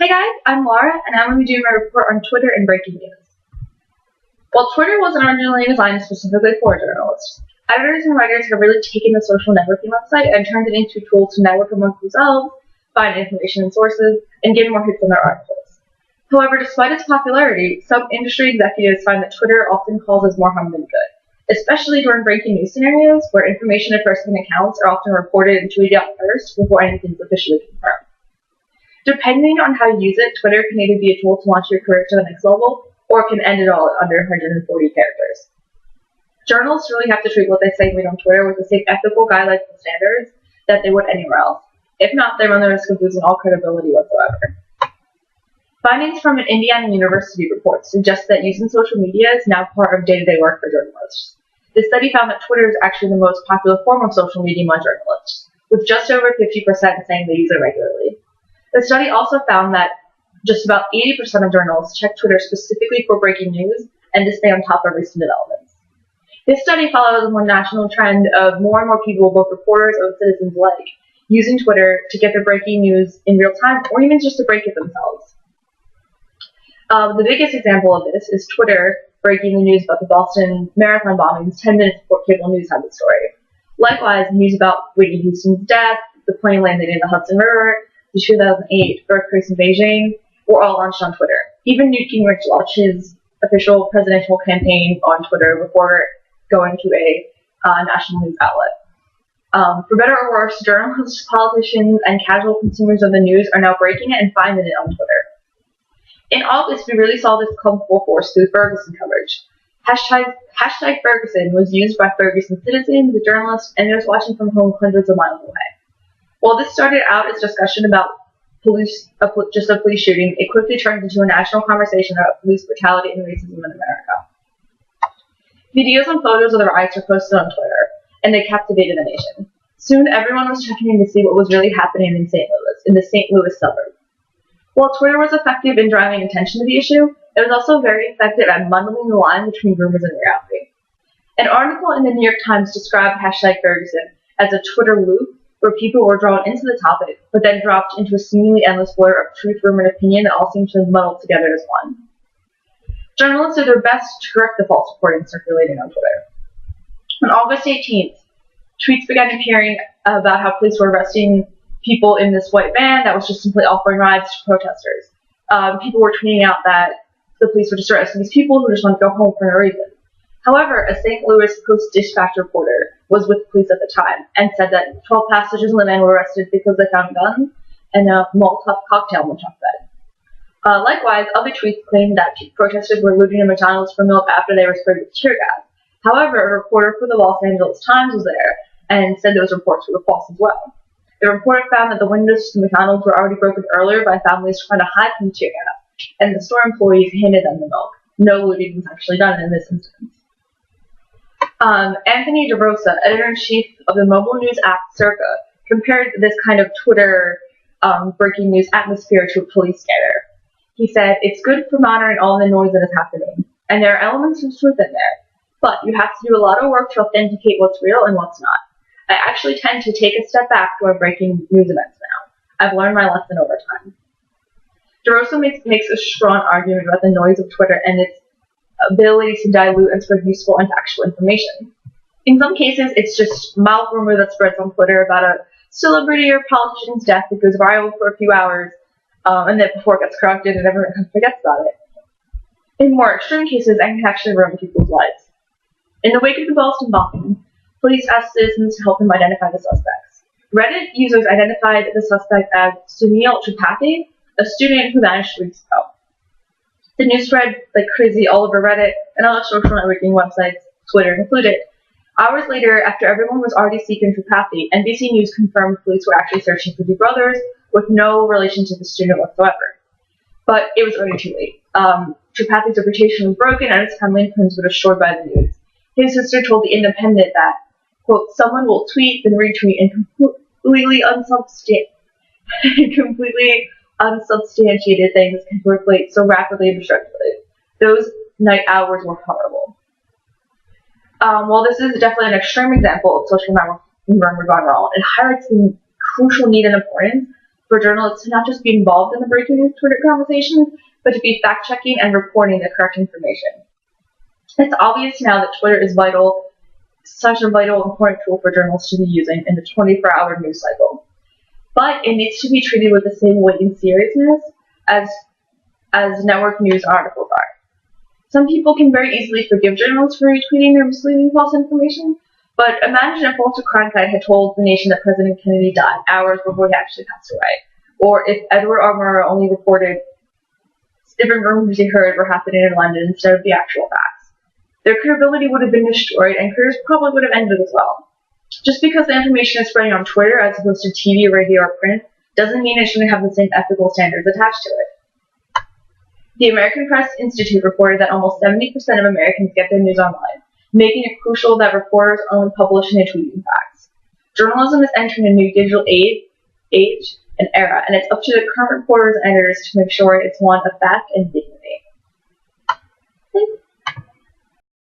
Hey guys, I'm Laura, and I'm going to be doing my report on Twitter and breaking news. While Twitter wasn't originally designed specifically for journalists, editors and writers have really taken the social networking website and turned it into a tool to network amongst themselves, find information and sources, and get more hits on their articles. However, despite its popularity, some industry executives find that Twitter often causes more harm than good, especially during breaking news scenarios where information of first-hand accounts are often reported and tweeted out first before anything is officially confirmed. Depending on how you use it, Twitter can either be a tool to launch your career to the next level, or it can end it all at under 140 characters. Journalists really have to treat what they say and read on Twitter with the same ethical guidelines and standards that they would anywhere else. If not, they run the risk of losing all credibility whatsoever. Findings from an Indiana University report suggest that using social media is now part of day-to-day work for journalists. This study found that Twitter is actually the most popular form of social media among journalists, with just over 50% saying they use it regularly. The study also found that just about 80% of journalists check Twitter specifically for breaking news and to stay on top of recent developments. This study follows a more national trend of more and more people, both reporters and citizens alike, using Twitter to get their breaking news in real time or even just to break it themselves. The biggest example of this is Twitter breaking the news about the Boston Marathon bombings 10 minutes before cable news had the story. Likewise, news about Whitney Houston's death, the plane landing in the Hudson River, the 2008 earthquakes in Beijing were all launched on Twitter. Even Newt Gingrich launched his official presidential campaign on Twitter before going to a national news outlet. For better or worse, journalists, politicians, and casual consumers of the news are now breaking it and finding it on Twitter. In August, we really saw this come full force through Ferguson coverage. Hashtag Ferguson was used by Ferguson citizens, the journalists, and those watching from home hundreds of miles away. While this started out as discussion about just a police shooting, it quickly turned into a national conversation about police brutality and racism in America. Videos and photos of the riots were posted on Twitter, and they captivated the nation. Soon, everyone was checking in to see what was really happening in the St. Louis suburb. While Twitter was effective in driving attention to the issue, it was also very effective at muddling the line between rumors and reality. An article in the New York Times described hashtag Ferguson as a Twitter loop, where people were drawn into the topic, but then dropped into a seemingly endless blur of truth, rumor, and opinion that all seemed to muddle together as one. Journalists did their best to correct the false reporting circulating on Twitter. On August 18th, tweets began appearing about how police were arresting people in this white van that was just simply offering rides to protesters. People were tweeting out that the police were just arresting these people who just want to go home for no reason. However, a St. Louis Post-Dispatch reporter was with police at the time and said that 12 passengers in the van were arrested because they found guns and a Molotov cocktail in the truck bed. Likewise, other tweets claimed that protesters were looting a McDonald's for milk after they were sprayed with tear gas. However, a reporter for the Los Angeles Times was there and said those reports were false as well. The reporter found that the windows to the McDonald's were already broken earlier by families trying to hide from the tear gas, and the store employees handed them the milk. No looting was actually done in this instance. Anthony DeRosa, editor-in-chief of the mobile news app Circa, compared this kind of Twitter breaking news atmosphere to a police scanner. He said, "It's good for monitoring all the noise that is happening, and there are elements of truth in there, but you have to do a lot of work to authenticate what's real and what's not. I actually tend to take a step back during breaking news events now. I've learned my lesson over time." DeRosa makes a strong argument about the noise of Twitter and its ability to dilute and spread useful and factual information. In some cases, it's just mild rumor that spreads on Twitter about a celebrity or politician's death that goes viral for a few hours, and then before it gets corrected and everyone kind of forgets about it. In more extreme cases, it can actually ruin people's lives. In the wake of the Boston bombing, police asked citizens to help them identify the suspects. Reddit users identified the suspect as Sunil Tripathi, a student who vanished weeks ago. The news spread like crazy all over Reddit and other social networking websites, Twitter included. Hours later, after everyone was already seeking Tripathi, NBC News confirmed police were actually searching for the brothers with no relation to the student whatsoever. But it was already too late. Tripathi's reputation was broken and his family and friends were destroyed by the news. His sister told The Independent that, quote, "Someone will tweet and retweet and completely unsubstantiated things can circulate so rapidly and destructively. Those night hours were horrible." While this is definitely an extreme example of social network gone wrong, it highlights the crucial need and importance for journalists to not just be involved in the breaking news Twitter conversation, but to be fact-checking and reporting the correct information. It's obvious now that Twitter is such a vital, important tool for journalists to be using in the 24-hour news cycle. But it needs to be treated with the same weight and seriousness as network news articles are. Some people can very easily forgive journalists for retweeting or misleading false information, but imagine if Walter Cronkite had told the nation that President Kennedy died hours before he actually passed away, or if Edward R. Murrow only reported different rumors he heard were happening in London instead of the actual facts. Their credibility would have been destroyed, and careers probably would have ended as well. Just because the information is spreading on Twitter as opposed to TV, radio, or print doesn't mean it shouldn't have the same ethical standards attached to it. The American Press Institute reported that almost 70% of Americans get their news online, making it crucial that reporters only publish and tweeting facts. Journalism is entering a new digital age and era, and it's up to the current reporters and editors to make sure it's one of fact and